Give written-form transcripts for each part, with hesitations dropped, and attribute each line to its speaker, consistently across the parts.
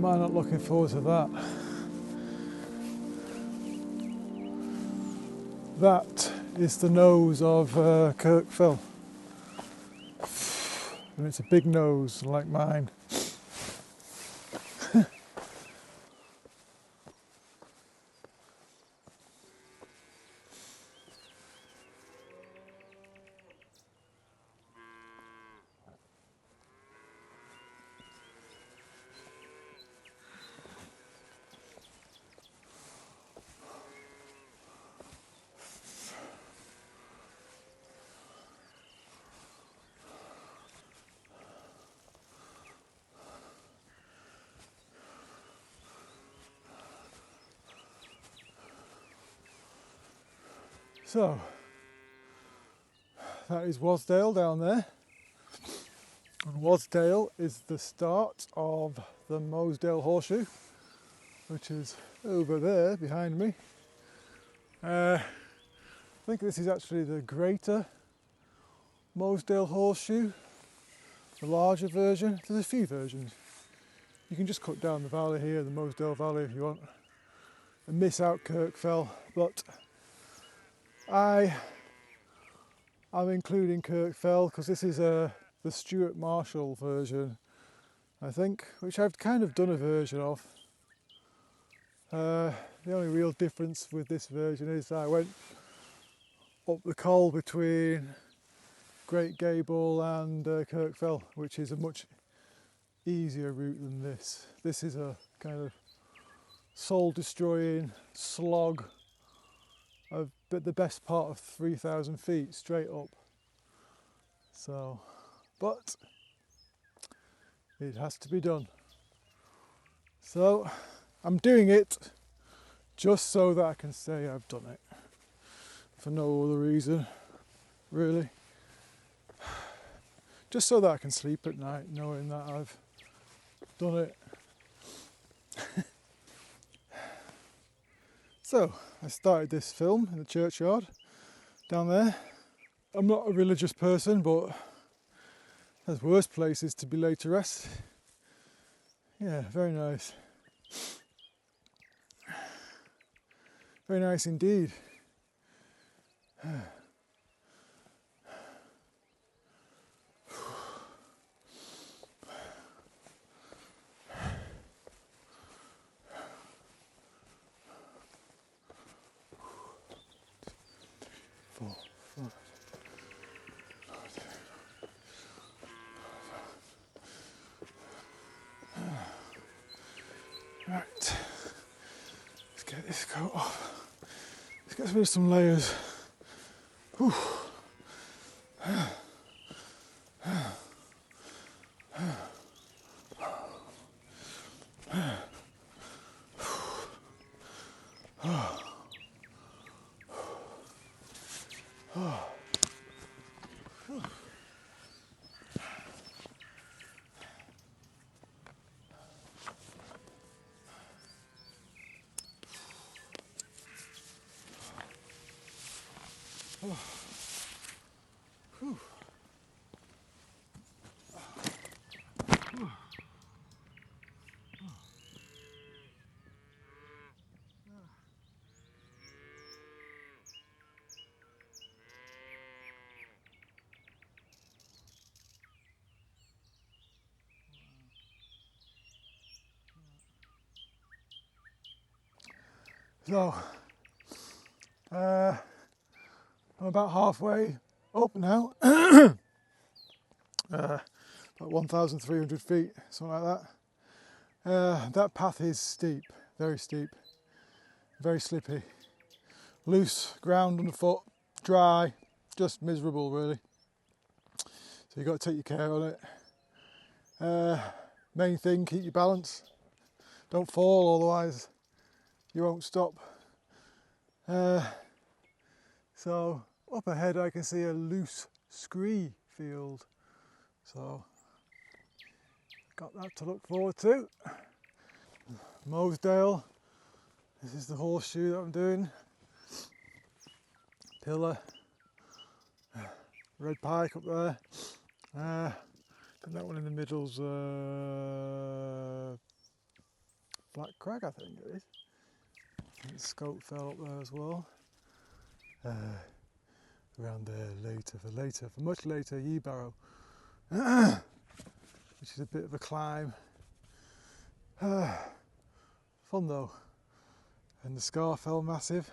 Speaker 1: am I not looking forward to that? That is the nose of Kirkfell. And it's a big nose like mine. So, that is Wasdale down there. And Wasdale is the start of the Mosedale Horseshoe, which is over there behind me. I think this is actually the greater Mosdale Horseshoe, the larger version. There's a few versions. You can just cut down the valley here, the Mosdale Valley, if you want, and miss out Kirkfell. But I'm including Kirkfell because this is the Stuart Marshall version, I think, which I've kind of done a version of. The only real difference with this version is I went up the col between Great Gable and Kirkfell, which is a much easier route than this. This is a kind of soul-destroying slog of the best part of 3,000 feet straight up. So, but it has to be done. So I'm doing it just so that I can say I've done it, for no other reason, really. Just so that I can sleep at night knowing that I've done it. So, I started this film in the churchyard down there. I'm not a religious person, but there's worse places to be laid to rest. Yeah, very nice. Very nice indeed. Right, let's get this coat off. Let's get rid of some layers. Whew. So, I'm about halfway up now, about 1,300 feet, something like that. That path is steep, very slippy, loose ground underfoot, dry, just miserable really. So you've got to take your care on it. Main thing, keep your balance, don't fall, otherwise you won't stop. So up ahead I can see a loose scree field, so got that to look forward to. Mosdale, this is the horseshoe that I'm doing. Pillar, red pike up there. And that one in the middle's flat crag, I think it is. The scope fell up there as well. Around there for much later Ye Barrow, which is a bit of a climb. Fun though. And the Scarfell Massive,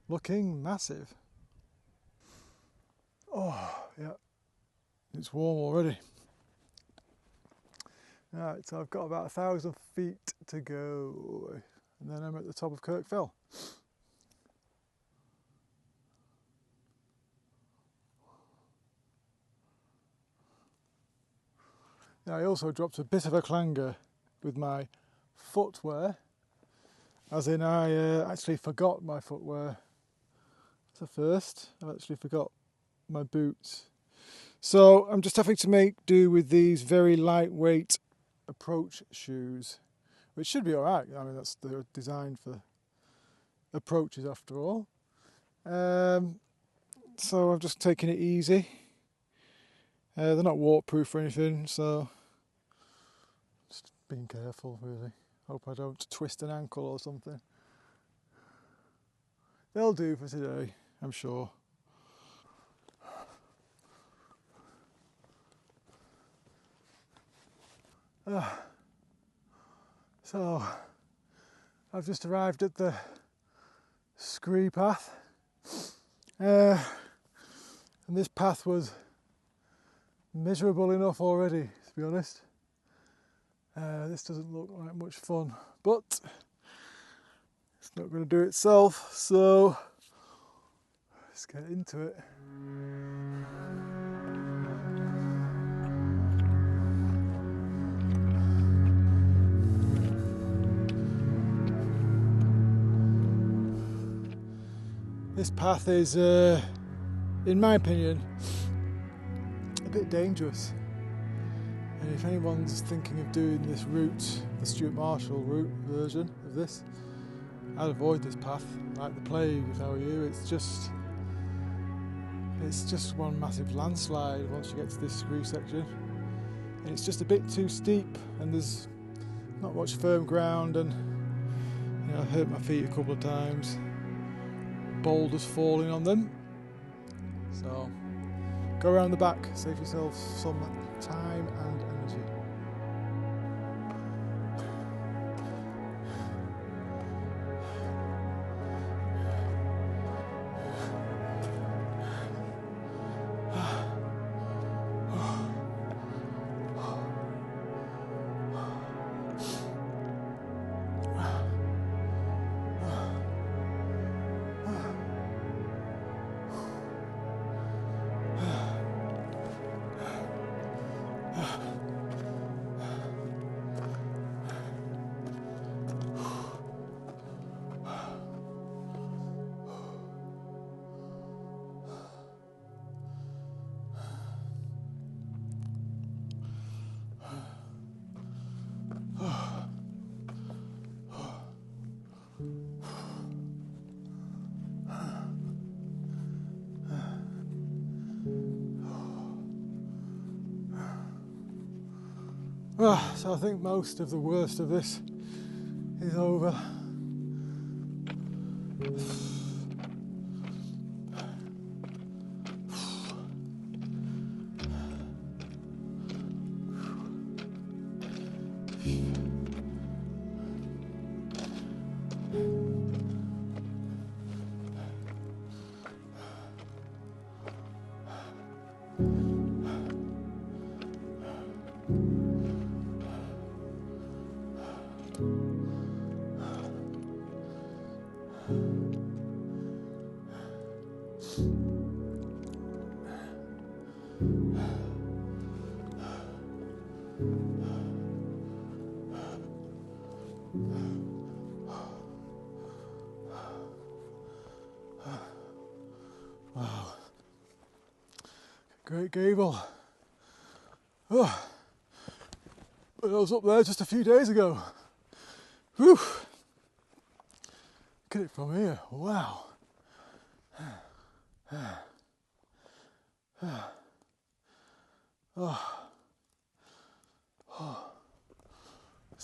Speaker 1: looking massive. Oh yeah, it's warm already. Right, so I've got about 1,000 feet to go, and then I'm at the top of Kirkfell. Now I also dropped a bit of a clanger with my footwear, as in I actually forgot my footwear. It's a first. I actually forgot my boots. So I'm just having to make do with these very lightweight approach shoes, which should be alright. I mean, they're designed for approaches after all. So I'm just taking it easy. They're not waterproof or anything, so just being careful really. Hope I don't twist an ankle or something. They'll do for today, I'm sure. So I've just arrived at the scree path, and this path was miserable enough already, to be honest. This doesn't look like much fun, but it's not going to do itself, so let's get into it. This path is, in my opinion, a bit dangerous. And if anyone's thinking of doing this route, the Stuart Marshall route version of this, I'd avoid this path like the plague if I were you. It's just one massive landslide once you get to this scree section. And it's just a bit too steep, and there's not much firm ground, and I've hurt my feet a couple of times. Boulders falling on them. So go around the back, save yourself some time and energy. So I think most of the worst of this is over. Wow. Great Gable. Oh, but I was up there just a few days ago. Whew. Look at it from here. Wow.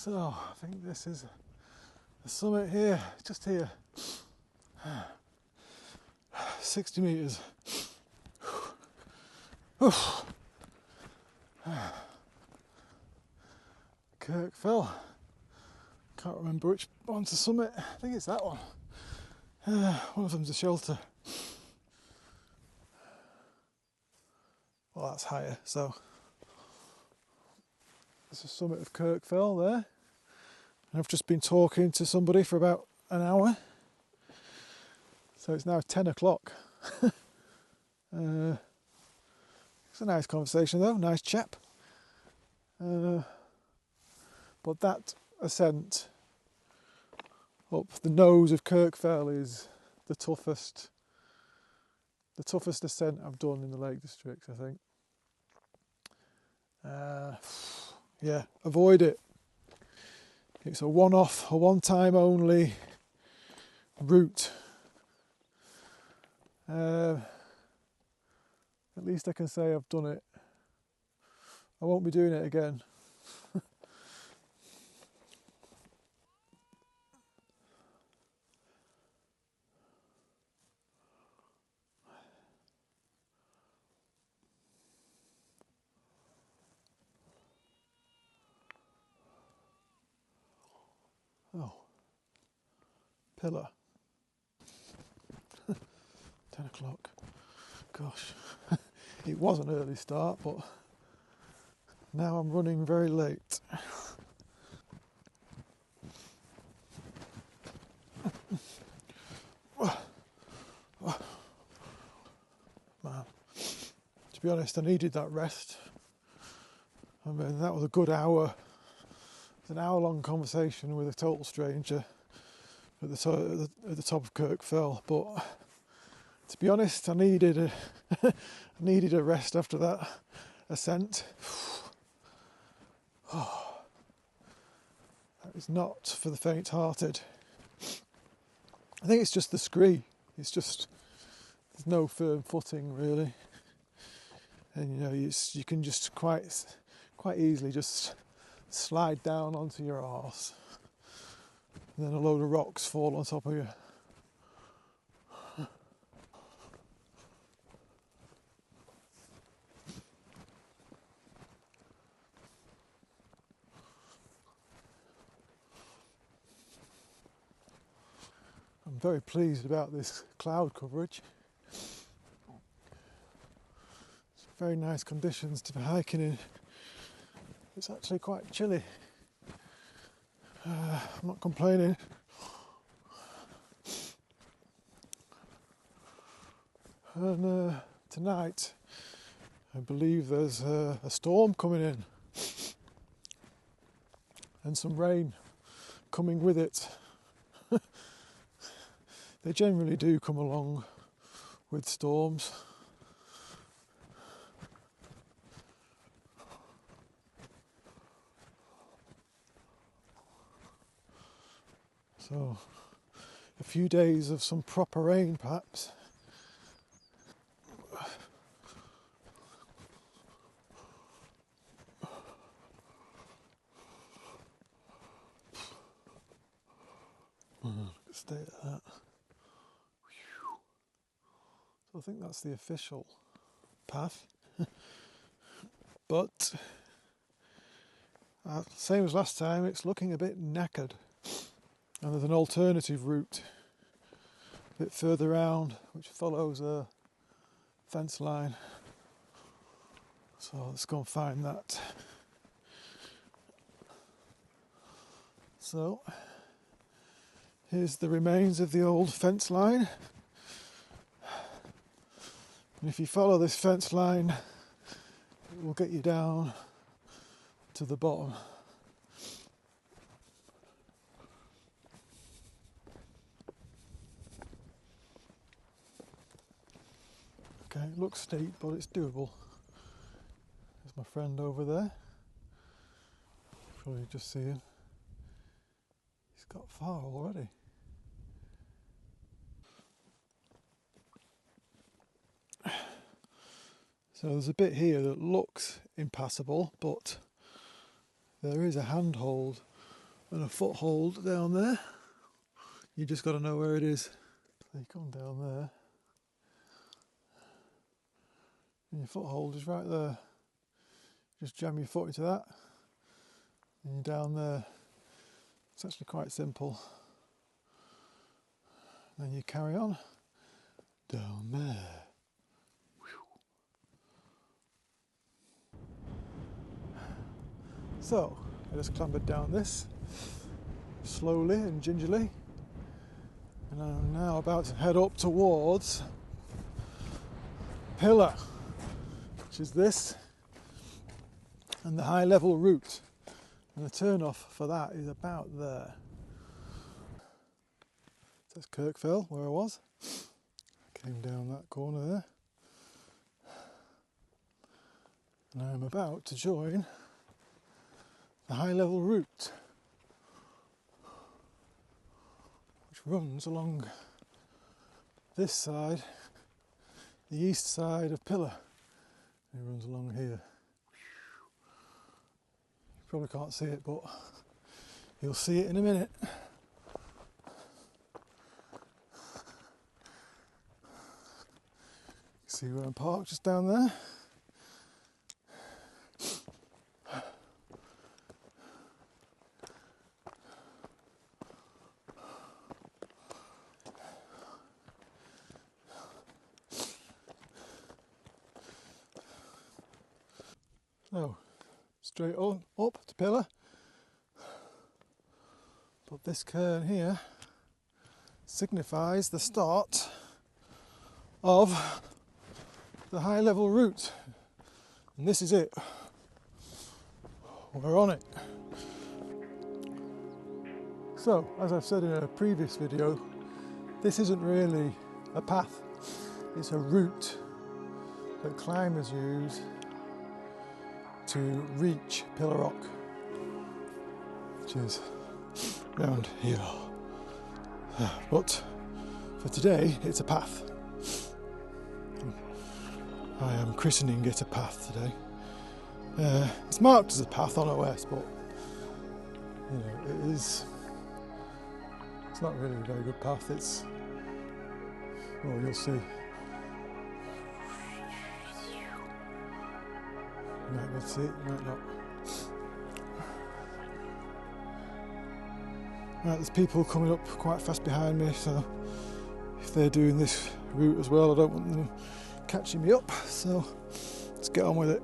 Speaker 1: So I think this is the summit here, just here. 60 metres. Kirkfell. Can't remember which one's the summit. I think it's that one. One of them's a shelter. Well, that's higher, so there's the summit of Kirkfell there. And I've just been talking to somebody for about an hour. So it's now 10 o'clock. It's a nice conversation though, nice chap. But that ascent up the nose of Kirkfell is the toughest ascent I've done in the Lake District, I think. Yeah, avoid it. It's a one-off, a one-time only route. At least I can say I've done it. I won't be doing it again. Oh, pillar. 10 o'clock. Gosh, it was an early start, but now I'm running very late. Man, to be honest, I needed that rest. I mean, that was a good hour. It was an hour-long conversation with a total stranger at the top of Kirkfell. But to be honest, I needed a rest after that ascent. Oh, that is not for the faint-hearted. I think it's just the scree. It's just there's no firm footing really, and you know you can just quite easily just slide down onto your arse, and then a load of rocks fall on top of you. I'm very pleased about this cloud coverage. It's very nice conditions to be hiking in. It's actually quite chilly. I'm not complaining. And tonight, I believe there's a storm coming in and some rain coming with it. They generally do come along with storms. So, a few days of some proper rain perhaps. Stay at that. So I think that's the official path. But same as last time, it's looking a bit knackered. And there's an alternative route a bit further round which follows a fence line. So let's go and find that. So here's the remains of the old fence line. And if you follow this fence line, it will get you down to the bottom. Okay, it looks steep, but it's doable. There's my friend over there. Probably just see him. He's got far already. So there's a bit here that looks impassable, but there is a handhold and a foothold down there. You just got to know where it is. So you come down there, and your foothold is right there. Just jam your foot into that, and you're down there. It's actually quite simple. Then you carry on down there. So I just clambered down this slowly and gingerly, and I'm now about to head up towards Pillar, which is this, and the high level route, and the turn off for that is about there. That's Kirkfell, where I was. Came down that corner there, and I'm about to join the high level route, which runs along this side, the east side of Pillar. It runs along here. You probably can't see it, but you'll see it in a minute. See where I'm parked, just down there. So, straight on up to Pillar, but this cairn here signifies the start of the high level route, and this is it. We're on it. So, as I've said in a previous video, this isn't really a path, it's a route that climbers use to reach Pillar Rock, which is round here. But for today, it's a path. I am christening it a path today. It's marked as a path on OS, but you know, it's not really a very good path. It's, well, you'll see. You might be able to see it, you might not. Right, there's people coming up quite fast behind me, so if they're doing this route as well, I don't want them catching me up, so let's get on with it.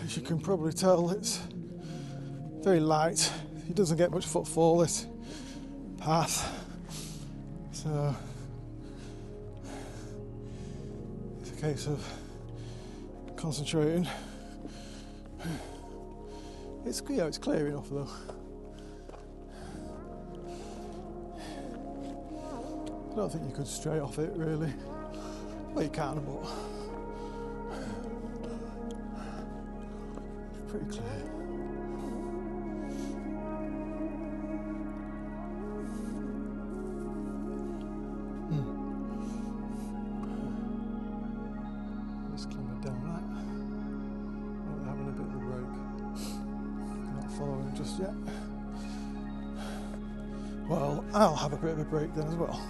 Speaker 1: As you can probably tell, it's very light. It doesn't get much footfall, this path, so it's a case of concentrating. It's clear enough though. I don't think you could stray off it really. Well, you can, but it's pretty clear. Just climb down that. Oh, they're having a bit of a break. Not following just yet. Well, I'll have a bit of a break then as well.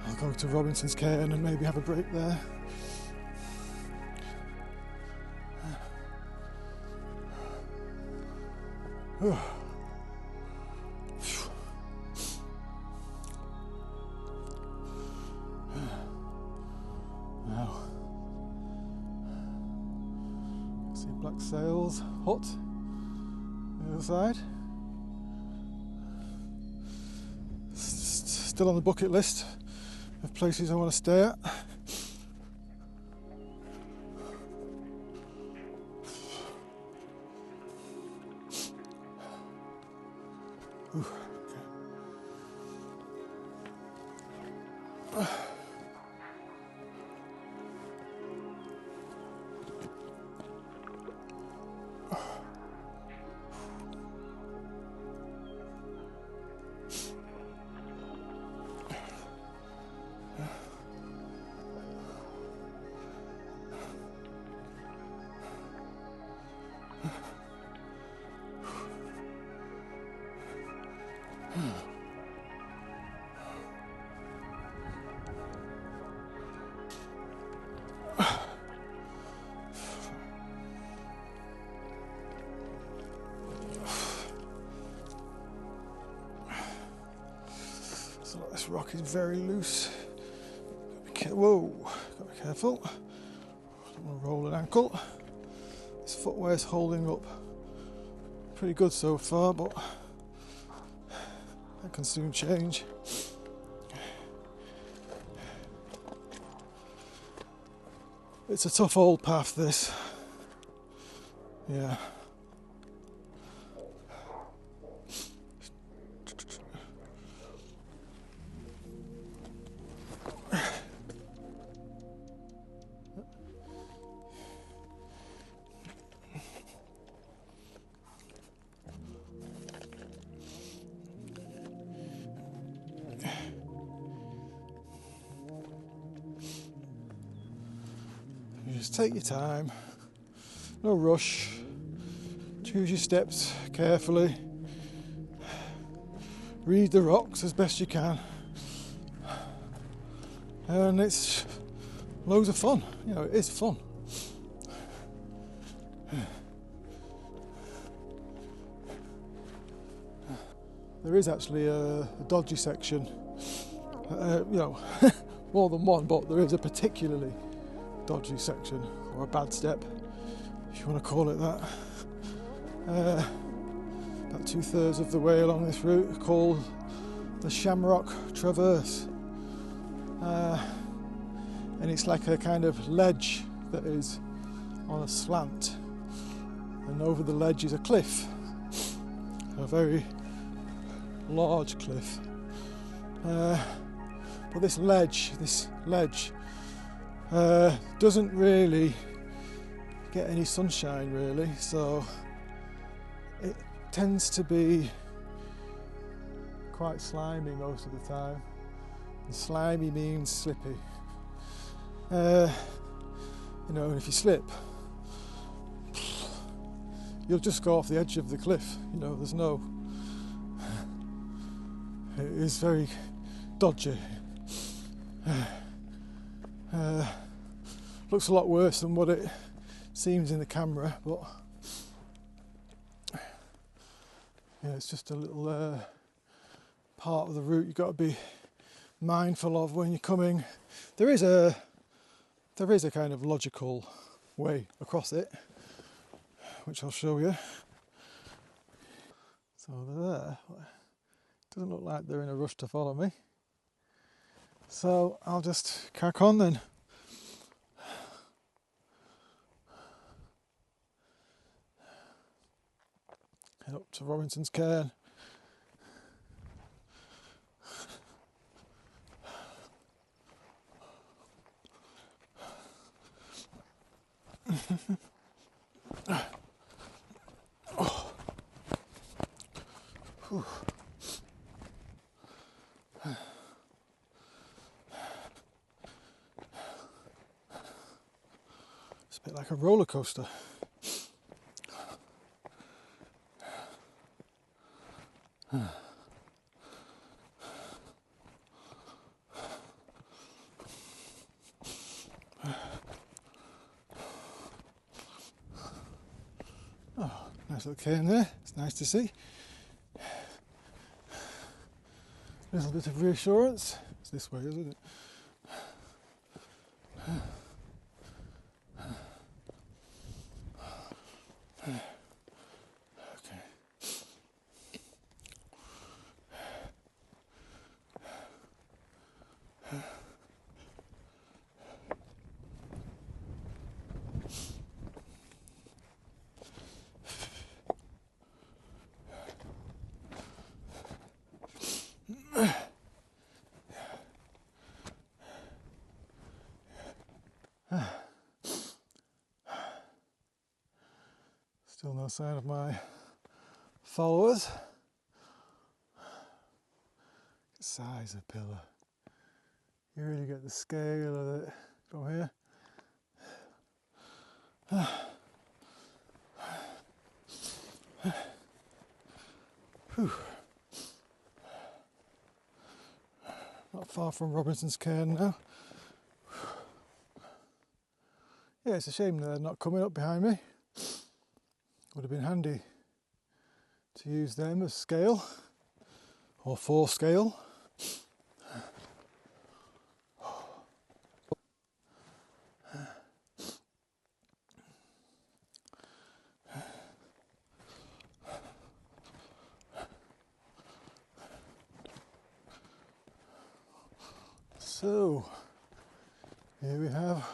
Speaker 1: I'll go to Robinson's Cairn and maybe have a break there. Jack Sales hut on the other side. Still on the bucket list of places I want to stay at. Ooh, okay. So this rock is very loose. Whoa, gotta be careful. Don't want to roll an ankle. This footwear's holding up pretty good so far, but that can soon change. It's a tough old path, this. Yeah. You just take your time, no rush, choose your steps carefully, read the rocks as best you can, and it's loads of fun. You know, it is fun. There is actually a dodgy section, you know, more than one, but there is a particularly dodgy section, or a bad step, if you want to call it that. About 2/3 of the way along this route, called the Shamrock Traverse, and it's like a kind of ledge that is on a slant, and over the ledge is a cliff, a very large cliff. But this ledge doesn't really get any sunshine really, so it tends to be quite slimy most of the time. And slimy means slippy. You know, and if you slip, you'll just go off the edge of the cliff. You know, there's no. It is very dodgy. Looks a lot worse than what it seems in the camera, but yeah, it's just a little part of the route you've got to be mindful of when you're coming. There is a kind of logical way across it, which I'll show you. So they're there. Doesn't look like they're in a rush to follow me. So I'll just crack on then. Head up to Robinson's Cairn. Oh. It's a bit like a roller coaster. Oh, nice little cairn there. It's nice to see. A little bit of reassurance. It's this way, isn't it? another sign of my followers. Size of pillar. You really get the scale of it from here. Not far from Robinson's Cairn now. Yeah, it's a shame they're not coming up behind me. Would have been handy to use them as scale or for scale. So, here we have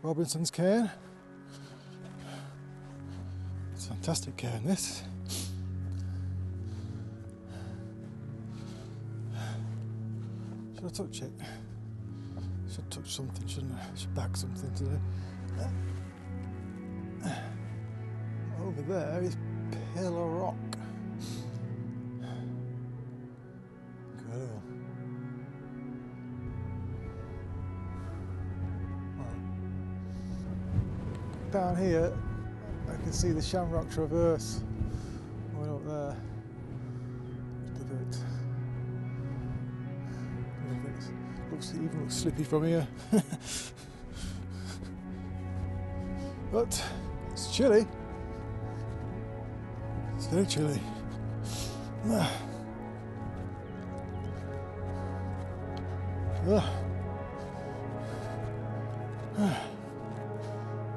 Speaker 1: Robinson's Cairn. It's a fantastic cairn, this. Should I touch it? Should touch something, shouldn't I? Should back something today. Over there is Pillar Rock. Incredible. Down here, I can see the Shamrock Traverse going up there. Even looks slippy from here. But it's chilly. It's very chilly.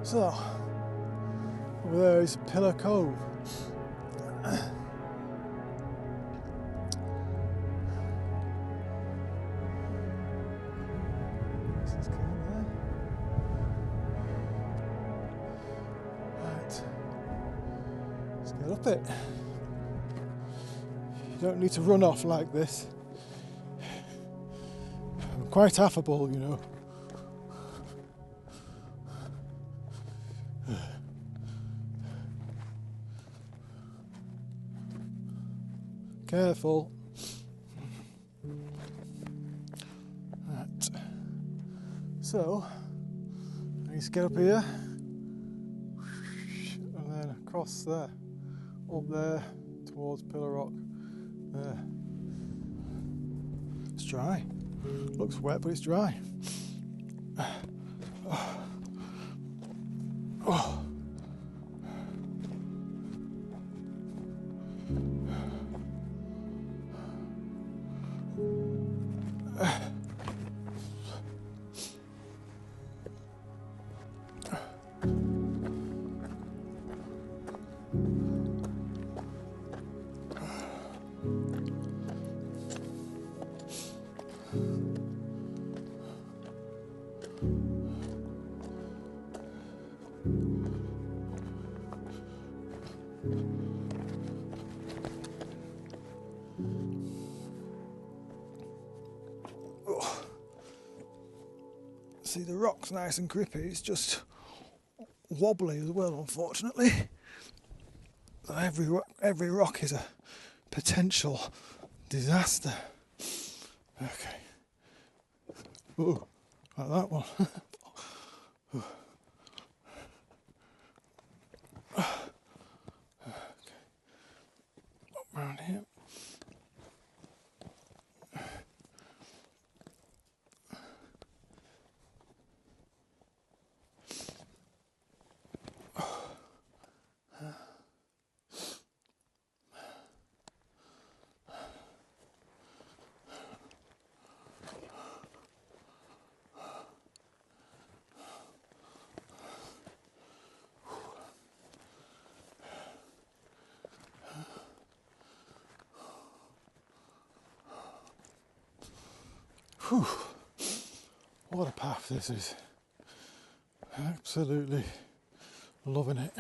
Speaker 1: So, over there is Pillar Cove. Right, let's get up it. You don't need to run off like this. I'm quite affable, you know. Careful. Right. So, I need to get up here and then across there, up there towards Pillar Rock. There. It's dry. Looks wet, but it's dry. Oh. See, the rock's nice and grippy, it's just wobbly as well, unfortunately. Every rock is a potential disaster. Okay. Ooh, like that one. Okay. Up round here. Whew. What a path this is. Absolutely loving it.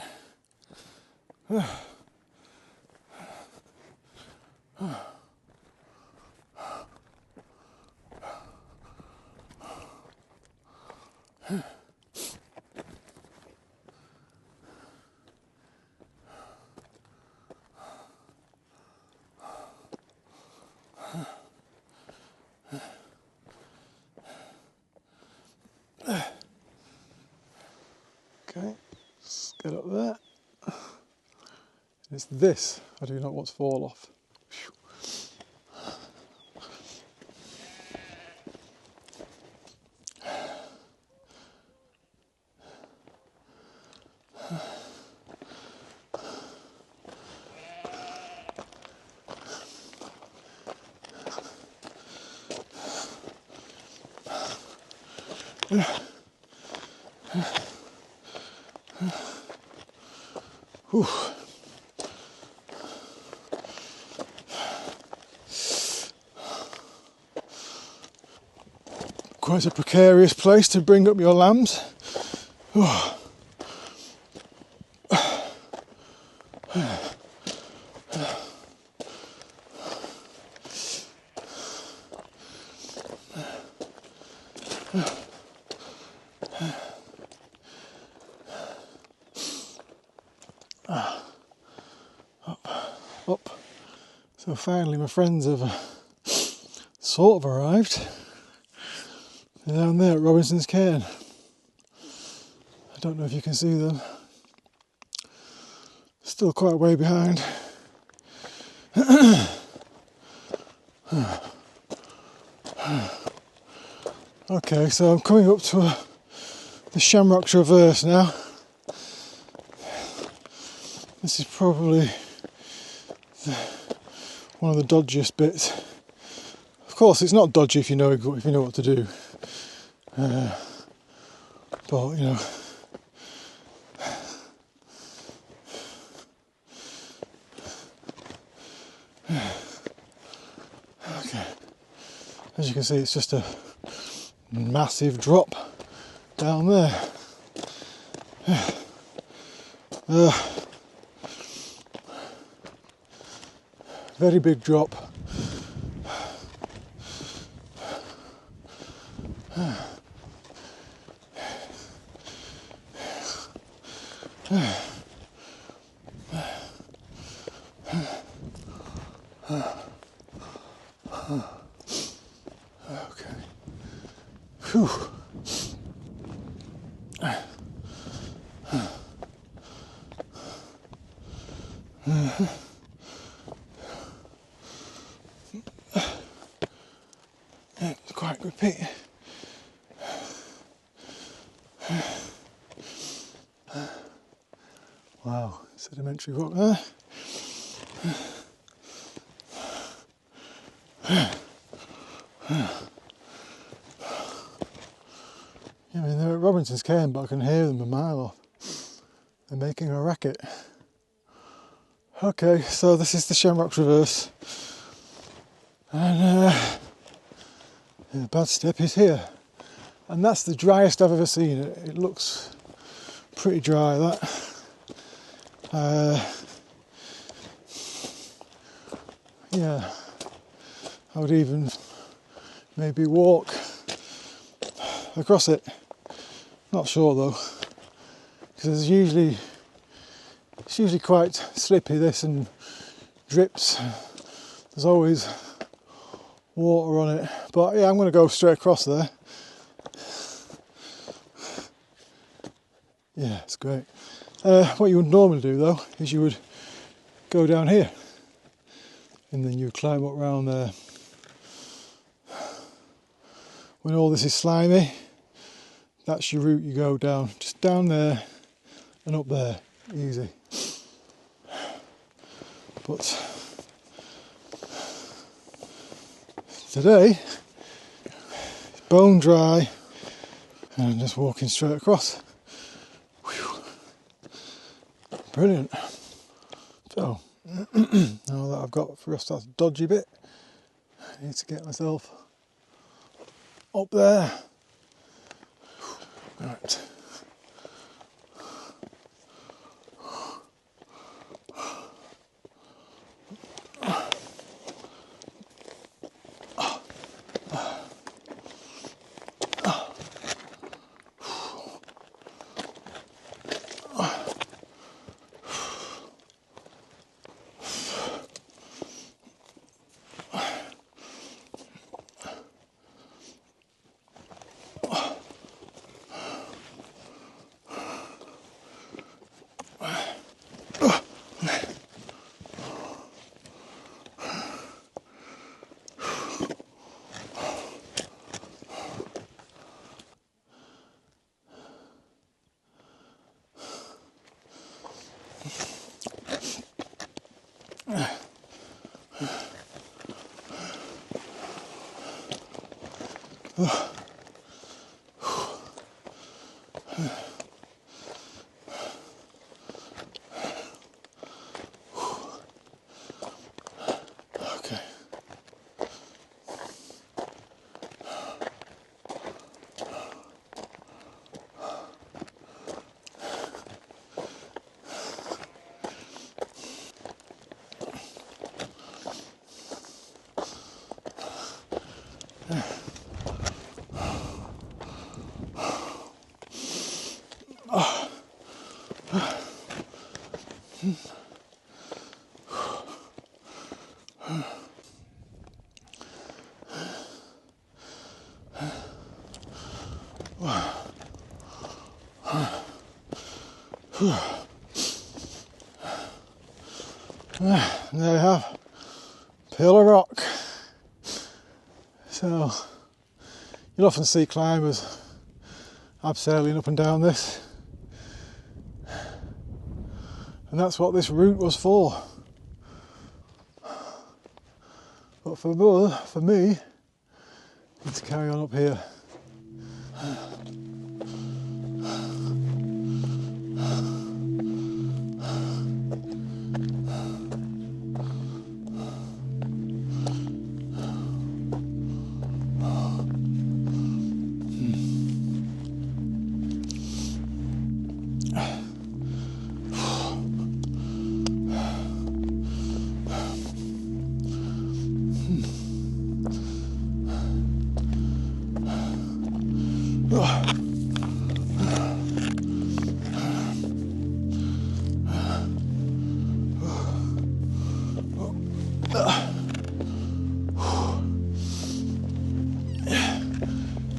Speaker 1: It's this I do not want to fall off. Whew. Quite a precarious place to bring up your lambs. Oh. Up. So finally my friends have sort of arrived. They're down there at Robinson's Cairn. I don't know if you can see them. Still quite a way behind. Okay, so I'm coming up to the Shamrock Traverse now. This is probably one of the dodgiest bits. Of course, it's not dodgy if you know what to do. But you know, okay. As you can see, it's just a massive drop down there. Very big drop. Okay. Whew. It's quite a good peak. Wow, sedimentary rock there. I mean, they're at Robinson's Cairn, but I can hear them a mile off. They're making a racket. Okay, so this is the Shamrock Traverse. And the bad step is here. And that's the driest I've ever seen it. It looks pretty dry, that. Yeah, I would even maybe walk across it. Not sure though, because it's usually quite slippy, this, and drips. There's always water on it, but yeah, I'm going to go straight across there. Yeah, it's great. What you would normally do though is you would go down here and then you climb up round there. When all this is slimy, that's your route. You go down, just down there and up there, easy. But today, it's bone dry and I'm just walking straight across. Whew. Brilliant. So, now that I've got through that dodgy bit, I need to get myself up there. Right. There we have Pillar of Rock. So you'll often see climbers abseiling up and down this, and that's what this route was for. But for me, to carry on up here.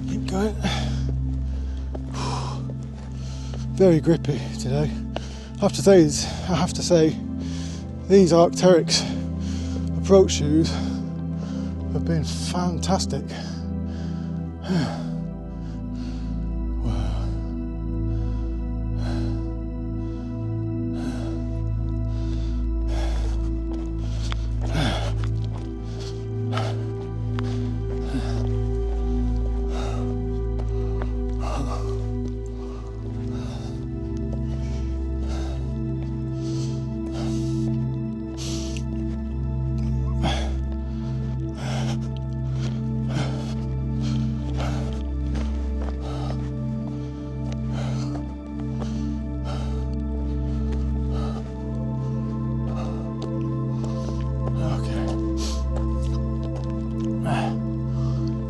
Speaker 1: Keep going. Very grippy today. I have to say, these Arc'teryx approach shoes have been fantastic.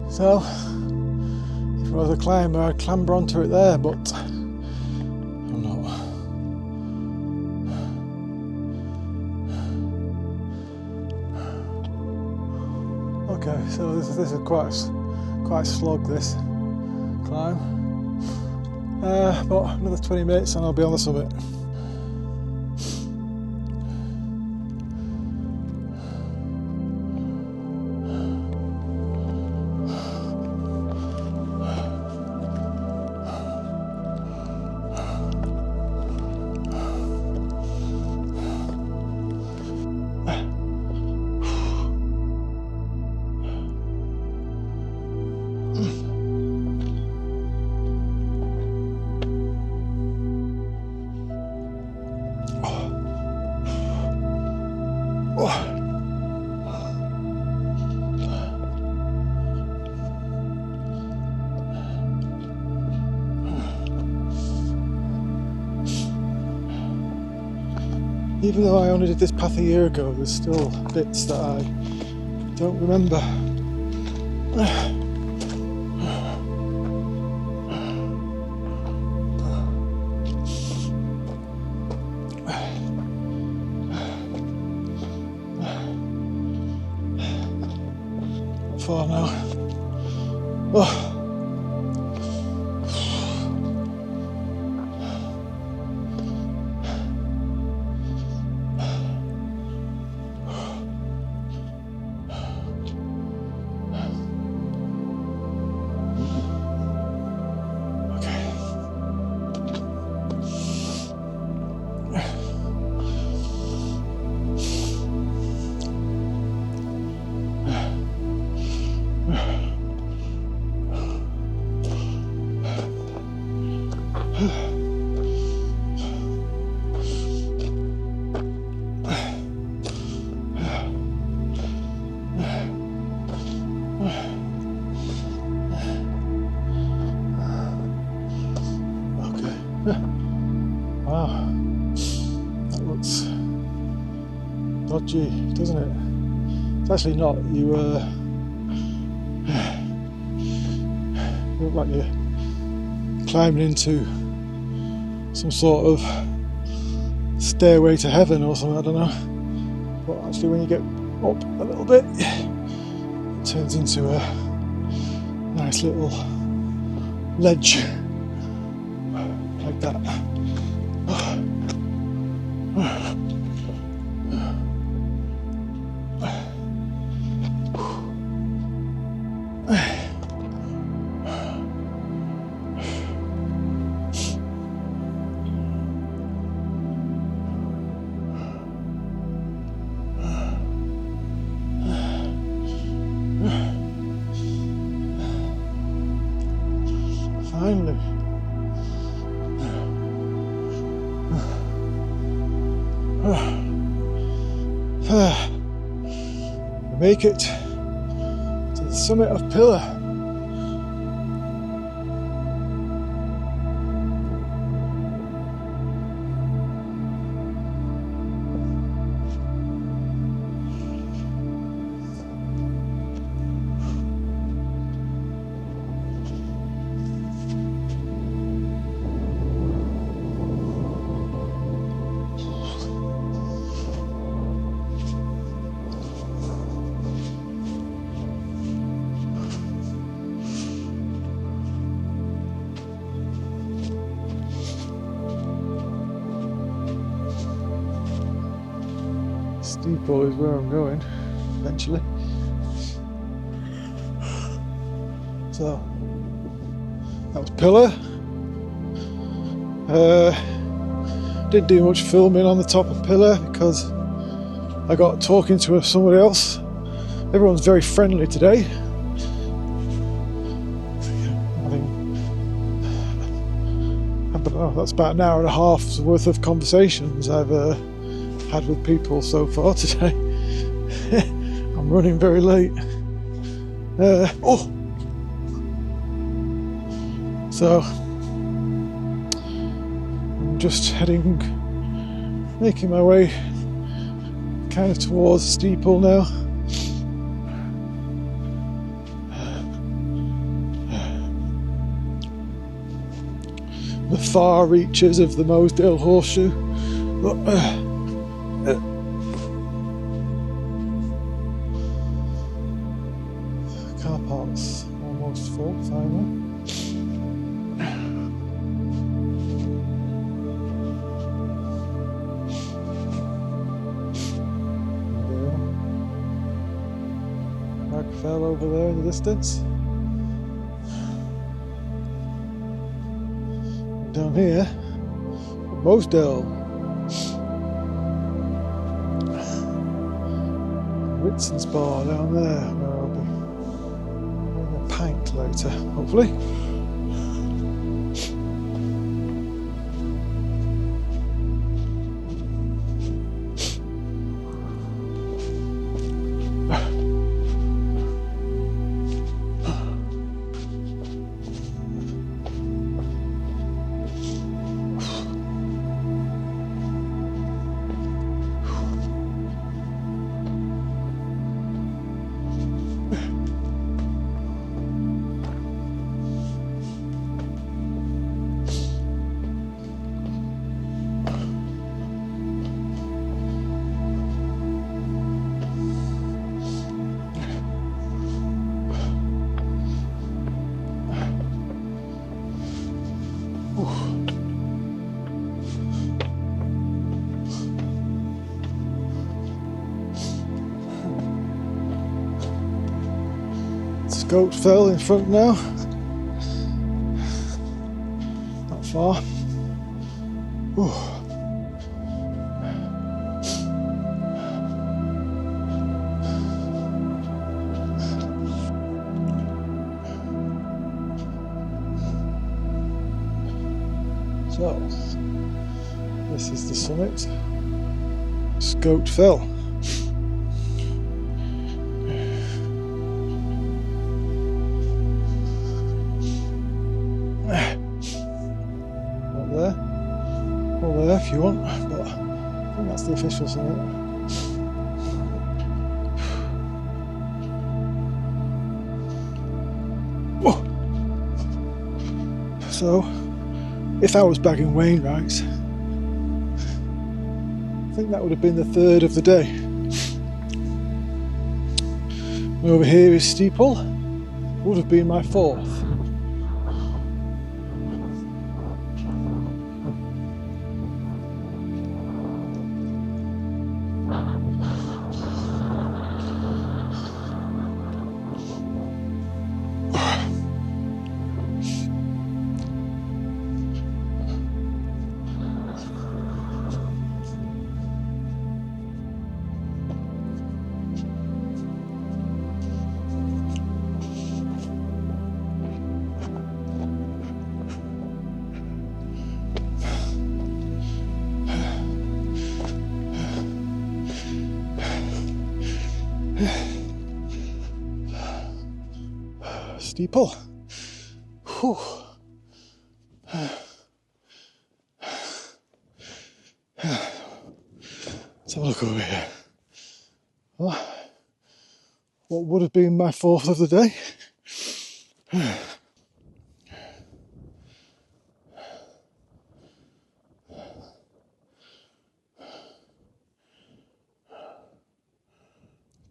Speaker 1: So, if I was a climber, I'd clamber onto it there, but I'm not. Okay, so this is quite a slog, this climb. But another 20 minutes and I'll be on the summit. Even though I only did this path a year ago, there's still bits that I don't remember. Not far now. Oh. Wow, that looks dodgy, doesn't it? It's actually not. You look like you're climbing into some sort of stairway to heaven or something, I don't know. But actually when you get up a little bit, it turns into a nice little ledge like that. Finally. We make it to the summit of Pillar. Steeple is where I'm going eventually. So that was Pillar. Didn't do much filming on the top of Pillar because I got talking to somebody else. Everyone's very friendly today. I think that's about an hour and a half's worth of conversations I've had with people so far today. I'm running very late. So I'm just making my way kind of towards Steeple now. The far reaches of the Mosedale Horseshoe. Car park's almost full, finally. Flag fell over there in the distance. And down here, Mosdale. Whitson's bar down there, where I'll be having a pint later, hopefully. Goat fell in front now. Not far. Ooh. So, this is the summit. Goat fell. There. if you want, but I think that's the official summit. So, if I was bagging Wainwrights, I think that would have been the third of the day. And over here is Steeple, would have been my fourth. Steeple. Whew. Let's have a look over here. Well, what would have been my fourth of the day?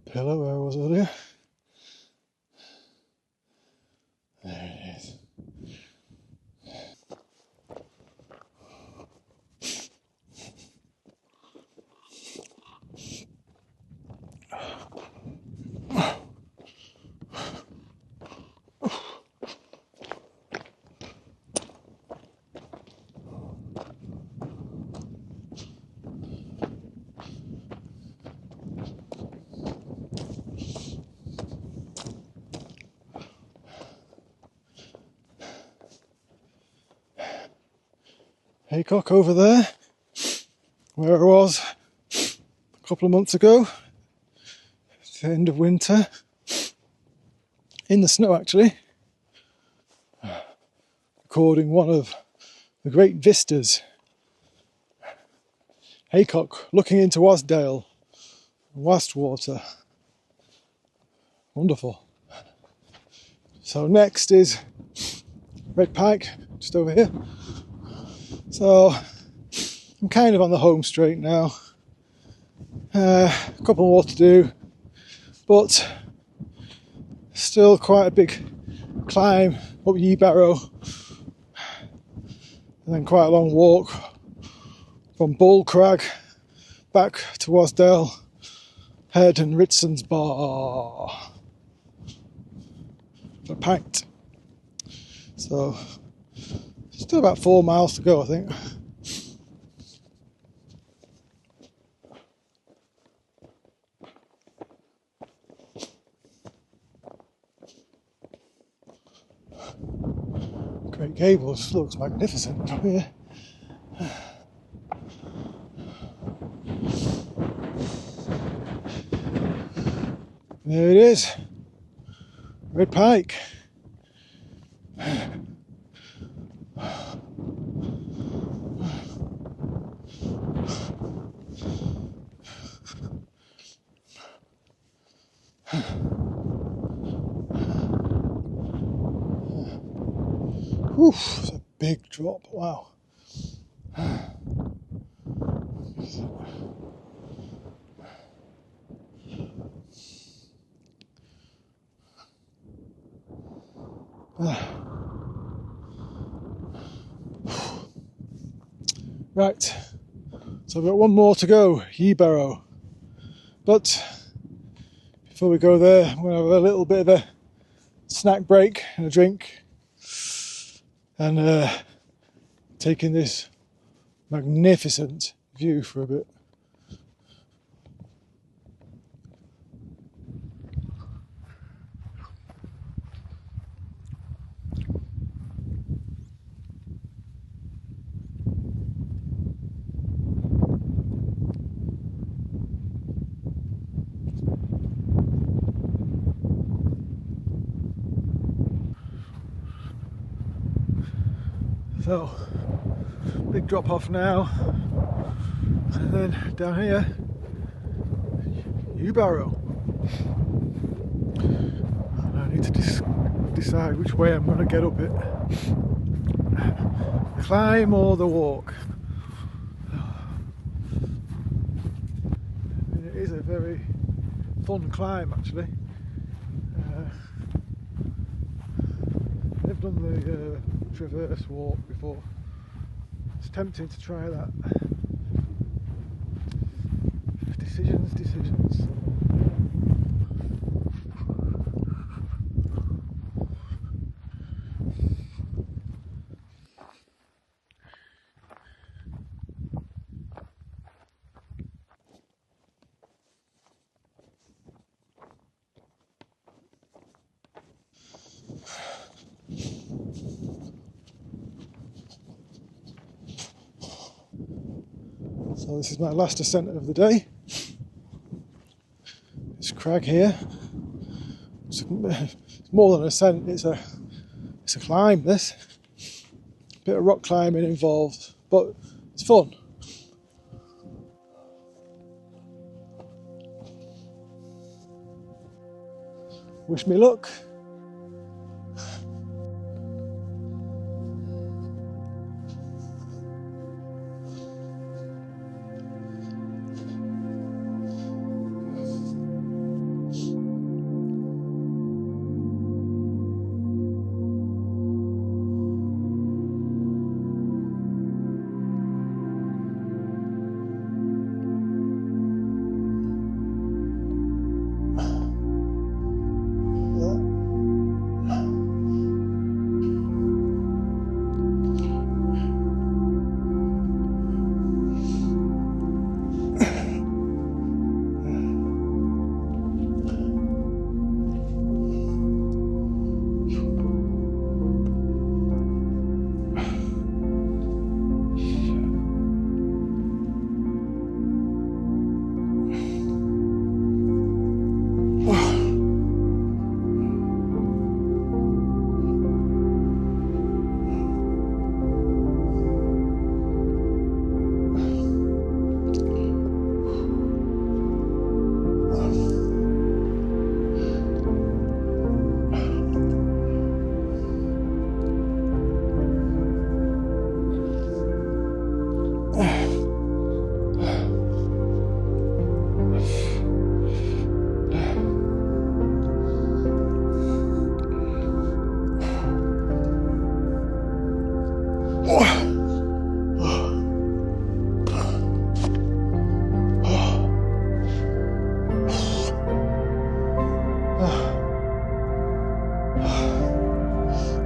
Speaker 1: Pillar, where I was earlier. There it is. Haycock over there, where I was a couple of months ago, at the end of winter, in the snow actually, recording one of the great vistas. Haycock looking into Wasdale, Wastwater. Wonderful. So next is Red Pike, just over here. So I'm kind of on the home straight now. A couple more to do, but still quite a big climb up Ye Barrow, and then quite a long walk from Bull Crag back to Wasdale Head and Ritson's Bar for a pint. So still about 4 miles to go, I think. Great Gables looks magnificent from here. There it is, Red Pike. Whew, it's a big drop, wow. Right, so I've got one more to go, Ye Barrow. But before we go there, I'm going to have a little bit of a snack break and a drink, and taking this magnificent view for a bit. So, big drop off now. And then down here, U-barrow. And I need to decide which way I'm going to get up it. Climb or the walk. And it is a very fun climb actually. I've done the Traverse walk before. It's tempting to try that. Decisions. So this is my last ascent of the day. This crag here. It's more than an ascent, it's a climb this. Bit of rock climbing involved, but it's fun. Wish me luck.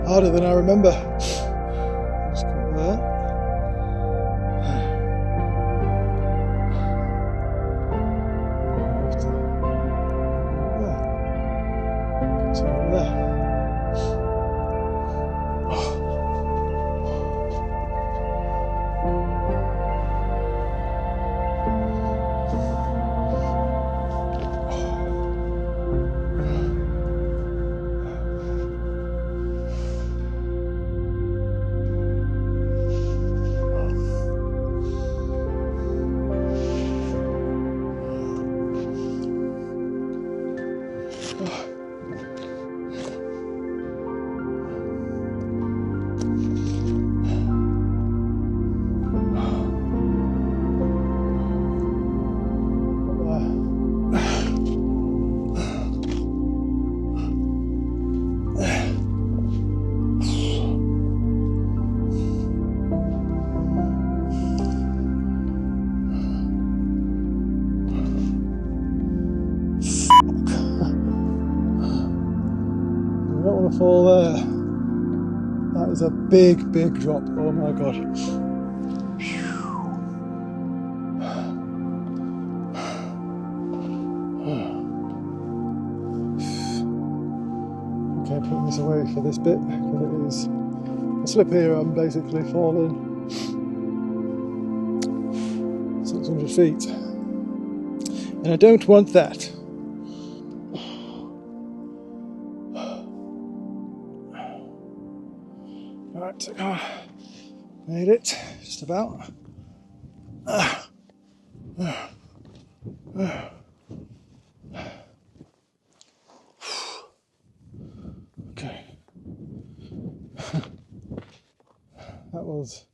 Speaker 1: Harder than I remember. Just go there. Fall there. That is a big drop. Oh my god. Okay, putting this away for this bit because it is a slip here. I'm basically falling 600 feet, and I don't want that. Right, made it, just about. Okay. That was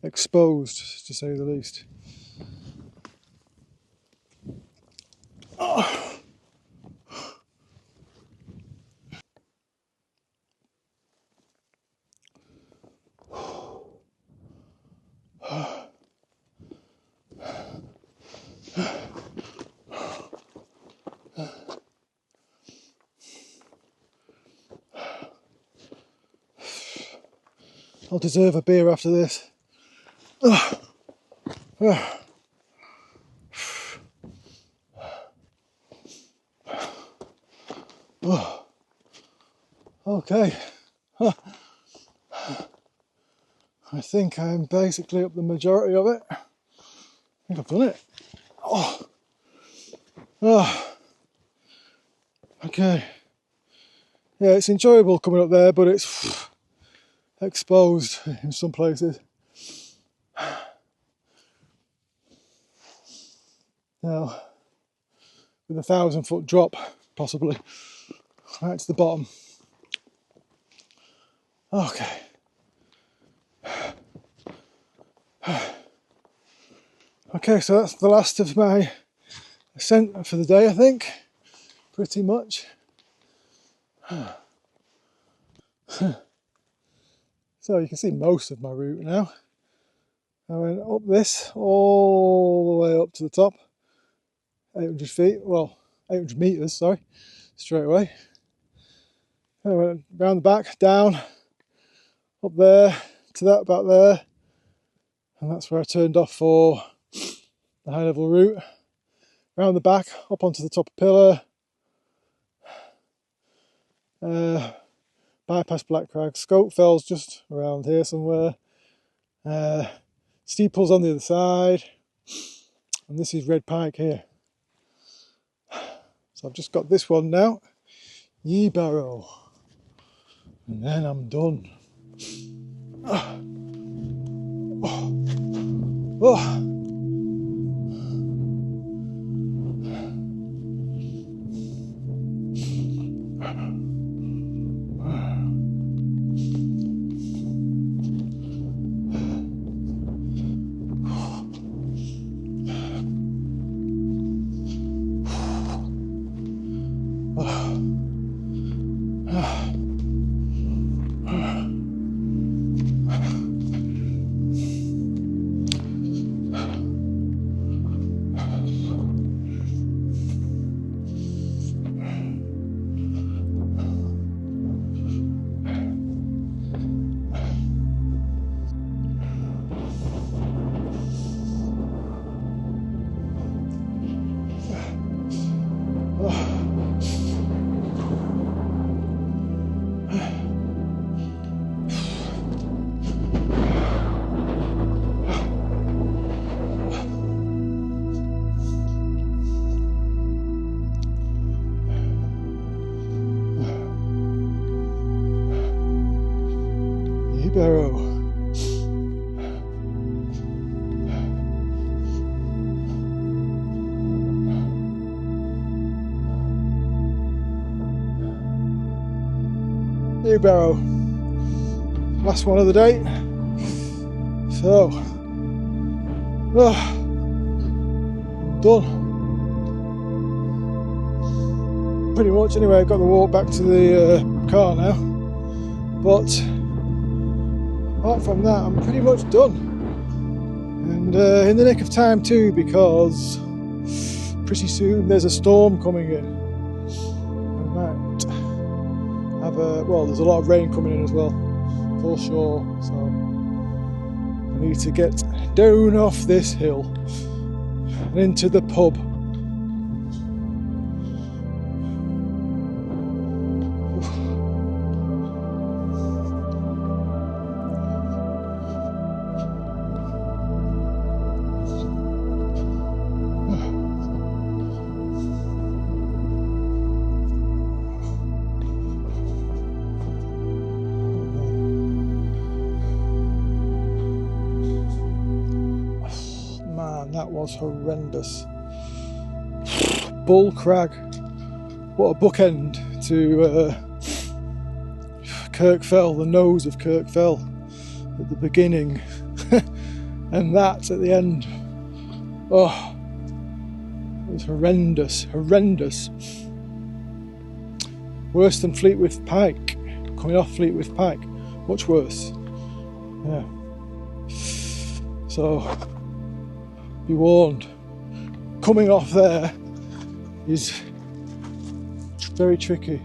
Speaker 1: exposed, to say the least. I'll deserve a beer after this. Okay. I think I'm basically up the majority of it. I think I've done it. Okay. Yeah, it's enjoyable coming up there, but it's exposed in some places. Now, with a 1,000-foot drop, possibly, right to the bottom. Okay. Okay, so that's the last of my ascent for the day, I think. Pretty much. So you can see most of my route now. I went up this all the way up to the top. 800 feet, well, 800 metres, sorry, straight away. I went round the back, down, up there, to that back there. And that's where I turned off for the high level route. Round the back, up onto the top pillar. Bypass Black Crag. Scope Fell's just around here somewhere. Steeples on the other side. And this is Red Pike here. So I've just got this one now. Ye Barrow. And then I'm done. Barrow. New Barrow. Last one of the day. So, done. Pretty much anyway, I've got to walk back to the car now. But apart from that, I'm pretty much done. And in the nick of time too, because pretty soon there's a storm coming in. I might have there's a lot of rain coming in as well, for sure. So I need to get down off this hill and into the pub. that was horrendous. Bull Crag, what a bookend to Kirkfell, the nose of Kirkfell at the beginning, and that at the end. Oh, it was horrendous. Worse than Fleetwith Pike, coming off Fleetwith Pike, much worse. Yeah. So, be warned, coming off there is very tricky.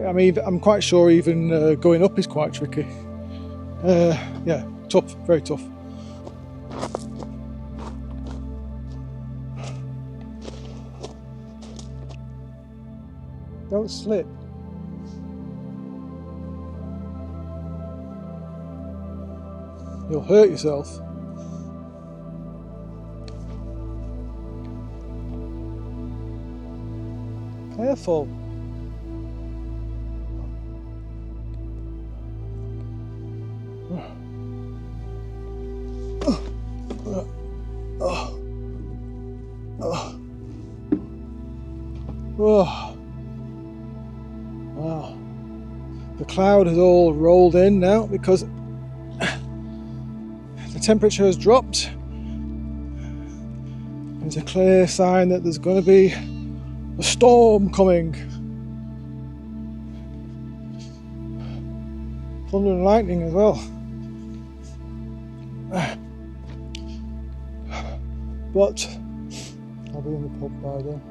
Speaker 1: I mean, I'm quite sure even going up is quite tricky. Yeah, tough, very tough. Don't slip. You'll hurt yourself. Careful. Oh. Wow. The cloud has all rolled in now because the temperature has dropped. It's a clear sign that there's going to be a storm coming. Thunder and lightning as well. But I'll be in the pub by then.